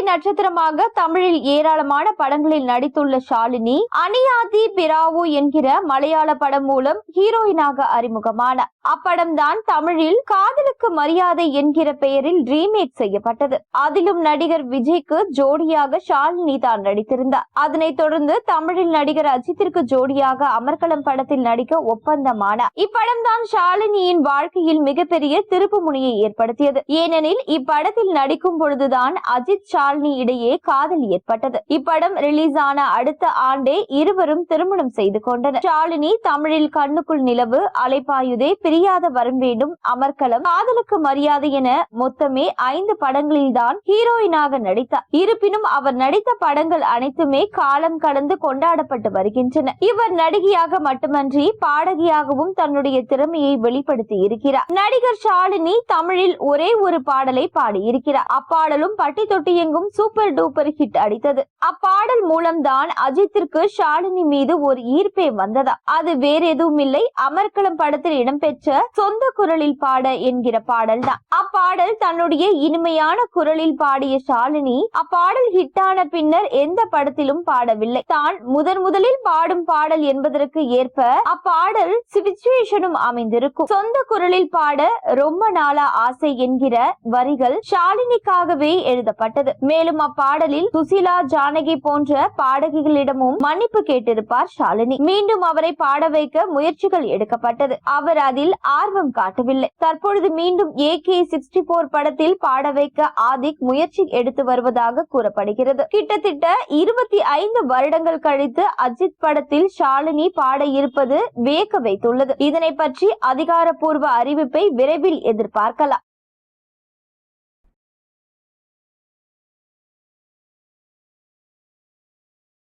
நட்சத்திரமாக தமிழில் ஏராளமான படங்களில் நடித்துள்ள ஷாலினி அனியாதி பிராவு என்கிற மலையாள படம் மூலம் ஹீரோயினாக அறிமுகமானார். அப்படம் தான் தமிழில் காதலுக்கு மரியாதை என்கிற பெயரில் ரீமேக் செய்யப்பட்டது. அதிலும் நடிகர் விஜய்க்கு ஜோடியாக ஷாலினி தான் நடித்திருந்தார். அதனைத் தொடர்ந்து தமிழில் நடிகர் அஜித்திற்கு ஜோடியாக அமர்கலம் படத்தில் நடிக்க ஒப்பந்தமானார். இப்படம் தான் ஷாலினியின் வாழ்க்கையில் மிகப்பெரிய திருப்பு முனையை ஏற்படுத்தியது. ஏனெனில் இப்படத்தில் நடிக்கும் பொழுதுதான் அஜித் ஷாலினி இடையே காதல் ஏற்பட்டது. இப்படம் ரிலீஸ் ஆன அடுத்த ஆண்டே இருவரும் திருமணம் செய்து கொண்டனர். ஷாலினி தமிழில் கண்ணுக்குள் நிலவு, அலைப்பாயுதே, பிரியாத வரம் வேண்டும், அமர்கலம், காதலுக்கு மரியாதை என மொத்தமே 5 படங்களில் தான் ஹீரோயினாக நடித்தார். இருப்பினும் அவர் நடித்த படங்கள் அனைத்துமே காலம் கடந்து கொண்டாடப்பட்டு வருகின்றன. இவர் நடிகையாக மட்டுமன்றி பாடகியாகவும் தன்னுடைய திறமையை வெளிப்படுத்தி இருக்கிறார். நடிகர் ஷாலினி தமிழில் ஒரே ஒரு பாடலை பாடியிருக்கிறார். அப்பாடலும் பட்டி தொட்டி எங்கும் சூப்பர் டூப்பர் ஹிட் அடித்தது. அப்பாடல் மூலம்தான் அஜித்திற்கு ஷாலினி மீது ஒரு ஈர்ப்பே வந்ததா. அது வேற எதுவும் இல்லை, அமர்கலம் படத்தில் இடம்பெற்ற சொந்த குரலில் பாட என்கிற பாடல் தான். அப்பாடல் தன்னுடைய இனிமையான குரலில் பாடிய ஷாலினி அப்பாடல் ஹிட்டான பின்னர் எந்த படத்திலும் பாடவில்லை. தான் முதலில் பாடும் பாடல் என்பதற்கு ஏற்ப அப்பாடல் சிச்சுவேஷனும் அமைந்திருக்கும். சொந்த குரலில் பாட ரொம்ப நாளா ஆசை என்கிற வரிகள் ஷாலினிக்காகவே எழுதப்பட்டது. மேலும் அப்பாடலில் சுசிலா, ஜானகி போன்ற பாடகிகளிடமும் மன்னிப்பு கேட்டிருப்பார் ஷாலினி. மீண்டும் அவரை பாட வைக்க முயற்சிகள் எடுக்கப்பட்டது. அவர் அதில் ஆர்வம் காட்டவில்லை. தற்பொழுது மீண்டும் AK64 படத்தில் பாட வைக்க ஆதிக் முயற்சி எடுத்து வருவதாக கூறப்படுகிறது. கிட்டத்தட்ட 25 வருடங்கள் கழித்து அஜித் படத்தில் ஷாலினி பாட இருப்பது வியக்க வைத்துள்ளது. இதனை பற்றி அதிகாரப்பூர்வ அறிவிப்பை விரைவில் எதிர்பார்க்கலாம்.